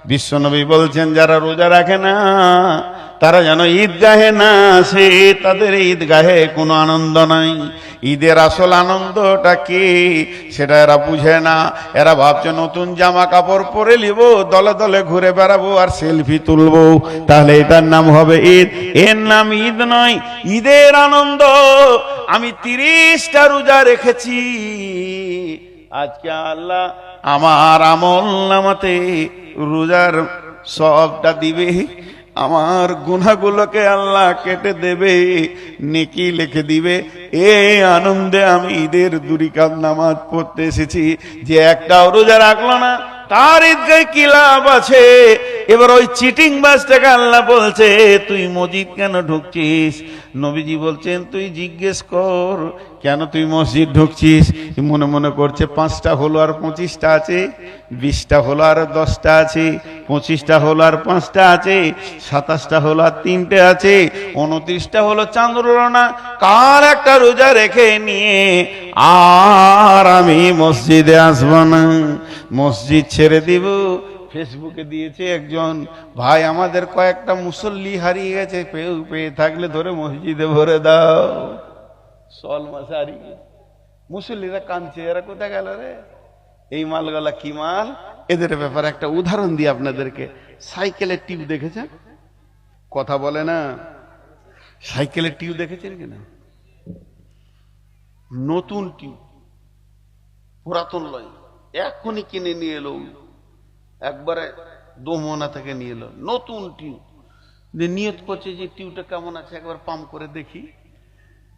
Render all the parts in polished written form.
বিশ্বনবী বলছেন যারা রোজা রাখে না তারা যেন ঈদগাহে না আসে, তাদের ঈদগাহে কোনো আনন্দ নাই। ঈদের আসল আনন্দটা কি সেটা এরা বুঝে না। এরা ভাবছে নতুন জামা কাপড় পরে নিব, দলে দলে ঘুরে বেড়াবো আর সেলফি তুলবো, তাহলে এটার নাম হবে ঈদ। এর নাম ঈদ নয়। ঈদের আনন্দ আমি 30টা রোজা রেখেছি, আজকে আল্লাহ আমার আমল নামাতে রোজার সবটা দিবে, আমার গুনাহগুলোকে আল্লাহ কেটে দেবে, নেকি লিখে দিবে। এই আনন্দে আমি ঈদের 2 রাকাত নামাজ পড়তে এসেছি। যে একটাও রোজা রাখলো না তার ঈদগাহে কি লাভ আছে? এবার ওই চিটিং বাজটাকে আল্লাহ বলছে তুই মসজিদ কেন ঢুকছিস? নবীজি বলছেন তুই জিজ্ঞেস কর কেন তুই মসজিদ ঢুকছিস। মনে মনে করছে 5টা হলো আর 25টা আছে, 20টা হলো আর 10টা আছে, 25টা হলো আর 5টা আছে, 27টা হলো আর 3টে আছে, 29টা হলো চাঁদ হলো না, কার একটা রোজা রেখে নিয়ে আর আমি মসজিদে আসবো না, মসজিদ ছেড়ে দিব। ফেসবুকে দিয়েছে একজন ভাই আমাদের কয়েকটা মুসল্লি হারিয়ে গেছে, পেয়ে থাকলে ধরে মসজিদে ভরে দাও। সল মাস হারিয়ে গেছে, মুসল্লিরা কাঁদছে, এরা কোথায় গেল রে? এই মালগুলা কি মাল? এদের ব্যাপারে একটা উদাহরণ দিই আপনাদেরকে। সাইকেলের টিউব দেখেছেন? কথা বলে না। সাইকেলের টিউব দেখেছেন কিনা? নতুন টিউব, পুরাতন লয়, এখনই কিনে নিয়ে এলো, একবারে দোমনা থেকে নিয়ে এলো নতুন টিউব। নিয়ত করছে যে টিউবটা কেমন আছে একবার পাম্প করে দেখি।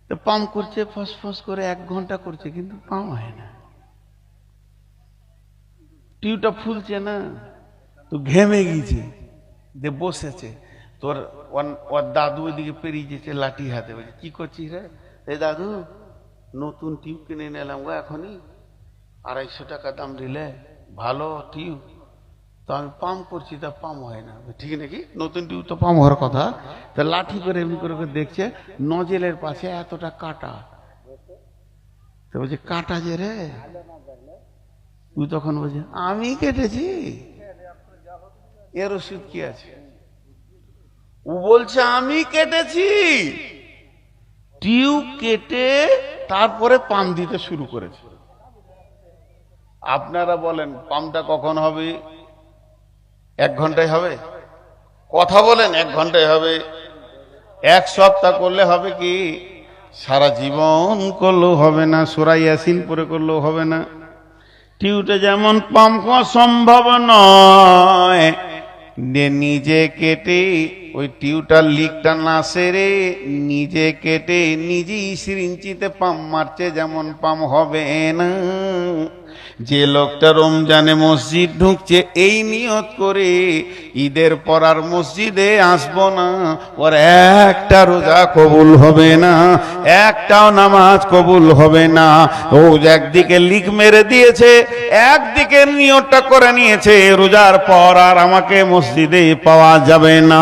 তো পাম্প করছে, ফসফস করে 1 ঘন্টা করছে, কিন্তু পাম্প হয় না, টিউবটা ফুলছে না। তো ঘেমে গিয়েছে, যে বসেছে। তোর ওর দাদু ওইদিকে পেরিয়ে যেছে লাঠি হাতে, বলছে কি করছিস রে? এই দাদু নতুন টিউব কিনে নিলাম গো, এখনই 250 টাকা দাম দিলে, ভালো টিউব। তো আমি পাম্প করছি, তা পাম্প হয় না। ঠিক নাকি? নতুন টিউব তো পাম্প হওয়ার কথা। তা লাঠি করে এমনি করে দেখছে, নজেলের পাশে এতটা কাটা। তো বলছে কাটা যে রে? তুই তখন বলছে আমি কেটেছি, এর ওষুধ কি আছে? ও বলছে আমি কেটেছি। টিউব কেটে তারপরে পাম্প দিতে শুরু করেছে। আপনারা বলেন পাম্পটা কখন হবে? 1 ঘন্টায় হবে? কথা বলেন 1 ঘন্টায় হবে? 1 সপ্তাহ করলে হবে কি? সারা জীবন করলেও হবে না, সূরা ইয়াসিন পড়ে করলেও হবে না। টিউবটা যেমন পাম্প করা সম্ভব নয়, নিজে কেটে ওই টিউবটার লিকটা না সেরে নিজে কেটে নিজেই সিরিঞ্চিতে পাম্প মারছে, যেমন পাম্প হবে না। যে লোকটা রমজানে মসজিদ ঢুকছে এই নিয়ত করে ঈদের পর আর মসজিদে আসবো না, ওর একটা রোজা কবুল হবে না, একটাও নামাজ কবুল হবে না। ও একদিকে লিক মেরে দিয়েছে, একদিকে নিয়তটা করে নিয়েছে রোজার পর আর আমাকে মসজিদে পাওয়া যাবে না,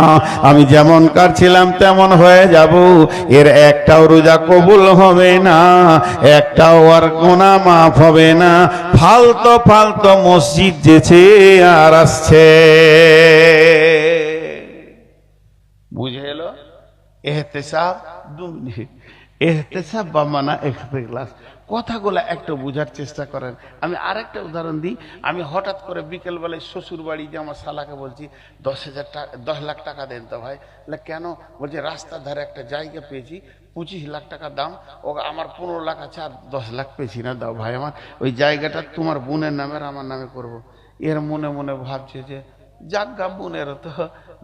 আমি যেমন কার ছিলাম তেমন হয়ে যাব। এর একটাও রোজা কবুল হবে না, একটাও আর গুনাহ মাফ হবে না। ফালতো ফালতো মসজিদ যেছে আর আসছে। বুঝে এলো? এহতেসাব 2 মিনিট। এহতেসাব বা মানা ইখতিলাস, কথাগুলো একটু বোঝার চেষ্টা করেন। আমি আরেকটা উদাহরণ দিই। আমি হঠাৎ করে বিকেল বেলায় শ্বশুর বাড়ি যে আমার শালাকে বলছি 10 লাখ টাকা দেন তো ভাই। কেন? বলছে রাস্তার ধারে একটা জায়গা পেয়েছি, 25 লাখ টাকা দাম, ও আমার 15 লাখ আছে, আর 10 লাখ পেয়েছি না, দাও ভাই আমার ওই জায়গাটা তোমার বোনের নামে আর আমার নামে করব। এর মনে মনে ভাবছে যে যাজ্ঞা বোনেরও তো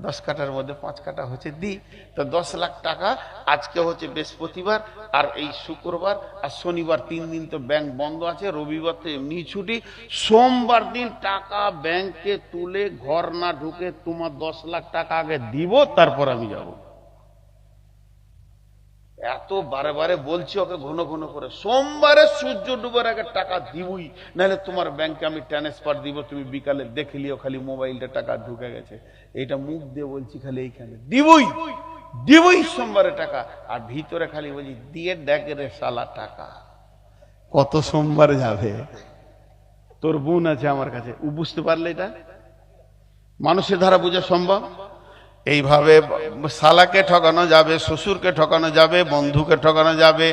10 কাঠার মধ্যে 5 কাঠা হচ্ছে, দি। তো 10 লাখ টাকা, আজকে হচ্ছে বৃহস্পতিবার আর এই শুক্রবার আর শনিবার 3 দিন তো ব্যাংক বন্ধ আছে, রবিবার তো এমনি ছুটি। সোমবার দিন টাকা ব্যাংকে তুলে ঘর না ঢুকে তোমার 10 লাখ টাকা আগে দিব, তারপর আমি যাব। এত বারে বারে বলছি ওকে ঘন ঘন করে, সোমবারে সূর্য ডুবার আগে টাকা দিবই, নাহলে তোমার ব্যাংকে আমি ট্রান্সফার দিব, তুমি বিকালে দেখে লিও খালি মোবাইলটা টাকা ঢুকে গেছে। এটা মুখ দিয়ে বলছি, খালি এইখানে দিবই দিবই সোমবারে টাকা, আর ভিতরে খালি বলছি দিয়ে দেখে রে শালা টাকা কত সোমবার যাবে। তোর বোন আছে আমার কাছে, ও বুঝতে পারলে এটা মানুষের ধারা বোঝা সম্ভব? এইভাবে শালাকে ঠকানো যাবে, শ্বশুরকে ঠকানো যাবে, বন্ধুকে ঠকানো যাবে,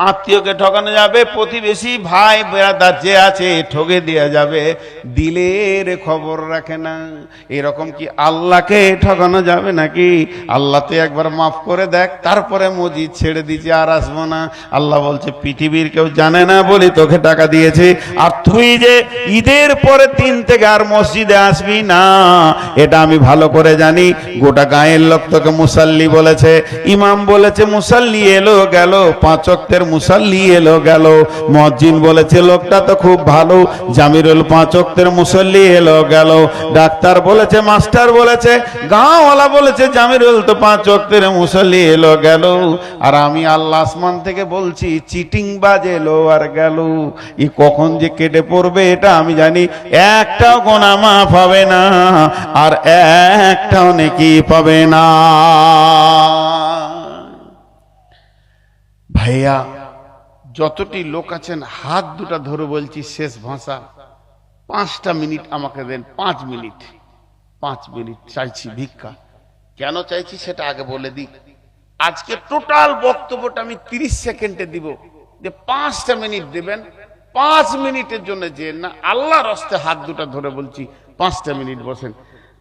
আত্মীয়কে ঠকানো যাবে, প্রতিবেশী ভাই বেড়াদার যে আছে ঠকে দেওয়া যাবে। দিলের খবর রাখে না, এরকম কি আল্লাহকে ঠকানো যাবে নাকি? আল্লাহ তো একবার মাফ করে দেখ, তারপরে মসজিদ ছেড়ে দিয়েছে আর আসবো না। আল্লাহ বলছে পৃথিবীর কেউ জানে না বলি তোকে টাকা দিয়েছে, আর তুই যে ঈদের পরে 3 থেকে আর মসজিদে আসবি না, এটা আমি ভালো করে জানি। গোটা গায়ের লোক তোকে মুসাল্লি বলেছে, ইমাম বলেছে মুসাল্লি এলো গেল, 5 ওয়াক্তের মুসাল্লি এলো গেল, মুয়াজ্জিন বলেছে লোকটা তো খুব ভালো, জামিরুল 5 ওয়াক্তের মুসাল্লি এলো গেল, ডাক্তার বলেছে, মাস্টার বলেছে, গাঁওয়ালা বলেছে জামিরুল তো 5 ওয়াক্তের মুসাল্লি এলো গেল, আর আমি আল্লাহ আসমান থেকে বলছি চিটিং বাজ এলো আর গেল। ই কখন যে কেটে পড়বে এটা আমি জানি। একটাও গোনা মাফ হবে না, আর একটাও নেকি পাবে না। ভাইয়া যতটি লোক আছেন হাত দুটা ধরে বলছি, শেষ ভাষা 5টা মিনিট আমাকে দেন, 5 মিনিট, 5 মিনিট চাইছি ভিক্ষা। কেন চাইছি সেটা আগে বলে দিই। আজকে টোটাল বক্তব্যটা আমি 30 সেকেন্ডে দিব, যে 5টা মিনিট দেবেন। 5 মিনিটের জন্য যে না, আল্লাহর রাস্তায় হাত দুটা ধরে বলছি 5টা মিনিট বসেন।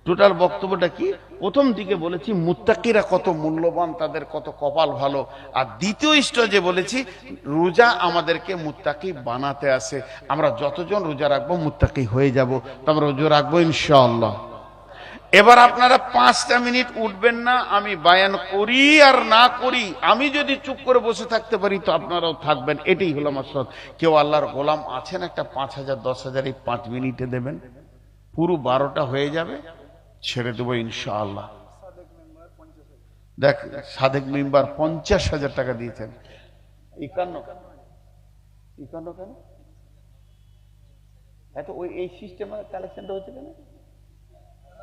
টোটাল বক্তব্যটা কি? প্রথম দিকে বলেছি মুত্তাকিরা কত মূল্যবান, তাদের কত কপাল ভালো, আর দ্বিতীয় স্টেজে বলেছি রোজা আমাদেরকে মুত্তাকি বানাতে আসে। আমরা যতজন রোজা রাখবো মুত্তাকি হয়ে যাব, তো আমরা রোজা রাখবো ইনশাআল্লাহ। এবার আপনারা 5টা মিনিট উঠবেন না, আমি বায়ান করি আর না করি, আমি যদি চুপ করে বসে থাকতে পারি তো আপনারাও থাকবেন, এটাই হলো আমার শর্ত। কেউ আল্লাহর গোলাম আছেন একটা 5,000 10,000 এই 5 মিনিটে দেবেন, পুরো 12টা হয়ে যাবে, ছেড়ে দেবো ইনশাআল্লাহ। দেখ সাদেক মেম্বার 50,000 টাকা দিয়েছেন। 51 কেন এত ওই এই সিস্টেমে কালেকশনটা হচ্ছে কেন?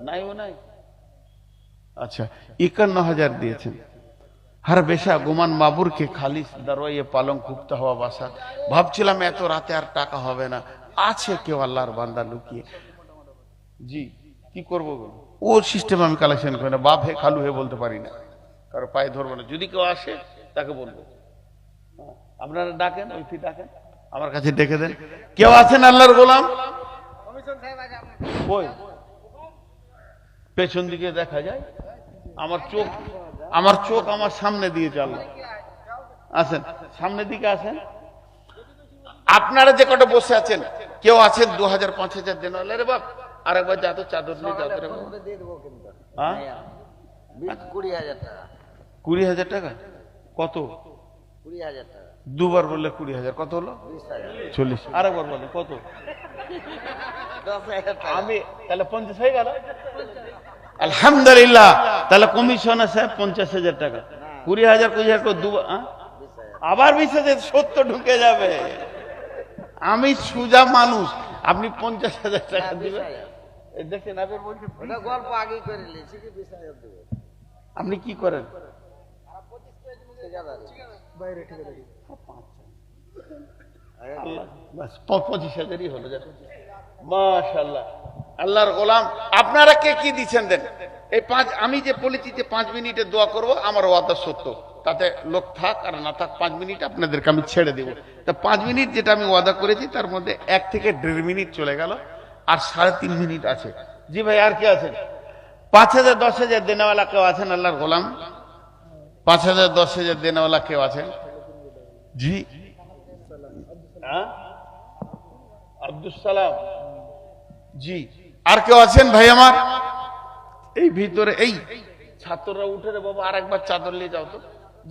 নাই ও নাই। আচ্ছা 51,000 দিয়েছেন। हर बेशा गुमान बाबुर के खाली दरवाजे पालंग कुप्ता हुआ बासा भावছিলাম এত রাতে আর টাকা হবে না আছে কেউ আল্লাহর বান্দা লুকিয়ে জি কি করব ও সিস্টেম আমি কালেকশন করি না বাপ হে খালু হে বলতে পারি না কারো পায়ে ধরব না যদি কেউ আসে তাকে বলবো আপনারা ডাকেন ওইটি ডাকেন আমার কাছে ডেকে দেন কেউ আছেন আল্লাহর গোলাম কমিশন সাহেব আজ কই পেছন দিকে দেখা যায় আমার চোখ আমার সামনে দিয়ে চল আসেন সামনে দিকে আসেন আপনারা যে কটা বসে আছেন কেউ আছেন 2000 5000 দেন রে বাপ আরেকবার যা তো চাদর নিয়ে যাও রে বাপ দিয়ে দেব কিন্তু হ্যাঁ 20000 টাকা 20000 টাকা কত 20000 টাকা দুবার বললে 20000 কত হলো 20000 40 আরেকবার বলে কত 10000 টাকা আমি তাহলে 50 হয়ে গেল আলহামদুলিল্লাহ তাহলে কমিশন আছে 50000 টাকা 20000 তো দুবার আবার 20000 70 ঢুকে যাবে আমি সুজা মানুষ আপনি 50000 টাকা দিবেন এই দেখেন আপনি বলছেন ওটা গল্প আগেই করে নিয়েছি কি 20000 দেব আপনি কি করেন 25 বাইরে ঠিক আছে বাস 25000ই হলো যা মাশাআল্লাহ আল্লাহর গোলাম আপনারা কে কি দিবেন দেন এই 5 আমি যে বলেছি যে 5 মিনিটে দোয়া করব আমার ওয়াদা সত্য তাতে লোক থাক আর না থাক 5 মিনিট আপনাদেরকে আমি ছেড়ে দেব তা 5 মিনিট যেটা আমি ওয়াদা করেছি তার মধ্যে 1 থেকে 1.5 মিনিট চলে গেল আর 3.5 মিনিট আছে জি ভাই আর কি আছেন 5000 10000 দেনেওয়ালা কেউ আছেন আল্লাহর গোলাম 5000 10000 দেনেওয়ালা কেউ আছেন জি হ্যাঁ আব্দুল সালাম জি আর কেউ আছেন ভাই আমার এই ভিতরে এই ছাত্ররা উঠে রে বাবা আরেকবার চাদর নিয়ে যাও তো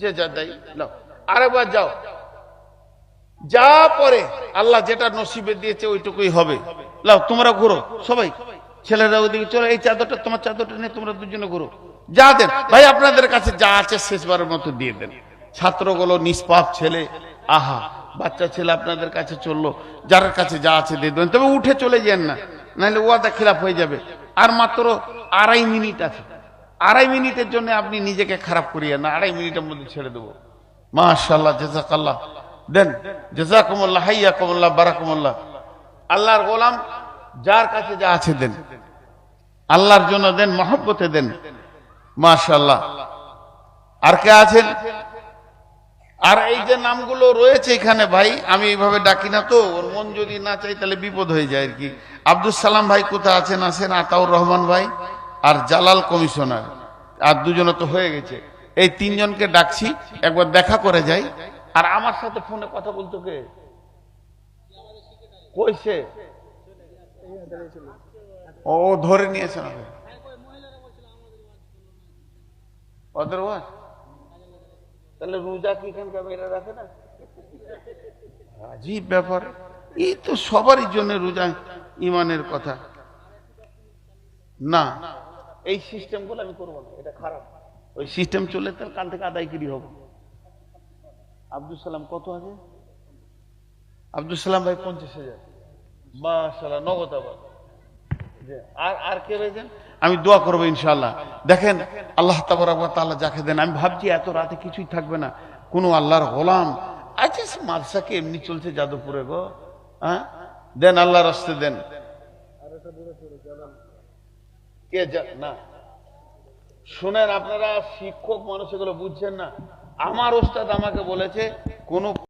যে যা দেয় নাও আরেকবার যাও যা পরে আল্লাহ যেটা নসিবে দিয়েছে ওইটুকুই হবে লাও তোমরা ঘুরো সবাই ছেলেরা ওইদিকে চলো এই চাদরটা তোমার চাদরটা নিয়ে তোমরা দুজনে ঘুরো যা দেন ভাই আপনাদের কাছে যা আছে শেষবারের মতো দিয়ে দেন ছাত্রগুলো নিষ্পাপ ছেলে আহা বাচ্চা ছেলে আপনাদের কাছে চললো যার কাছে যা আছে দিয়ে দেবেন তবে উঠে চলে যান না নাহলে ওয়াদা খিলাফ হয়ে যাবে আর মাত্র 2.5 মিনিট আছে 2.5 মিনিটের জন্য আপনি নিজেকে খারাপ করিয়েন না 2.5 মিনিটের মধ্যে ছেড়ে দেবো মাশাআল্লাহ জাযাকাল্লাহ দেন জাযাকুমুল্লাহ হাইয়াকুমুল্লাহ বারাকাতুল্লাহ আল্লাহর গোলাম যার কাছে যা আছে দেন আল্লাহর জন্য দেন, মহব্বতে দেন। মাশাআল্লাহ। আর কে আছেন? আর এই যে নামগুলো রয়েছে এখানে ভাই, আমি এইভাবে ডাকি না তো, ওর মন যদি না চাই তাহলে বিপদ হয়ে যায় আর কি। আব্দুল সালাম ভাই কোথায় আছেন? আছেন আতাউর রহমান ভাই আর জালাল কমিশনার, আর দুজনে তো হয়ে গেছে। এই তিনজনকে ডাকছি, একবার দেখা করে যাই। আর আমার সাথে ফোনে কথা বলতো কে? কইছে ও ধরে নিয়েছে না ওদের ওয়াজ। তাহলে রোজা কি এখানকার মেয়েরা রাখে না? আজীব ব্যাপার। এই তো সবারই জন্য রোজা ইমানের কথা না। এই সিস্টেম গুলো আমি করবো না, এটা খারাপ। ওই সিস্টেম চলে তাহলে কাল থেকে আদায়গিরি হবে। আব্দুল সালাম কত আছে? আব্দুল সালাম ভাই 50,000। মাশাআল্লাহ, নগদ আবার। আর আর কে রয়েছেন? আমি দোয়া করবো ইনশাআল্লাহ। দেখেন আল্লাহ তাবারক ওয়া তাআলা যাকে দেন, আমি ভাবছি এত রাতে কিছুই থাকবে না, কোন আল্লাহর গোলাম। আচ্ছা মাদ্রাসা কি এমনি চলছে যাদবপুরে গো? হ্যাঁ, দেন আল্লাহর রাস্তে দেন। কে না শুনেন, আপনারা শিক্ষক মানুষ এগুলো বুঝছেন না। আমার ওস্তাদ আমাকে বলেছে কোন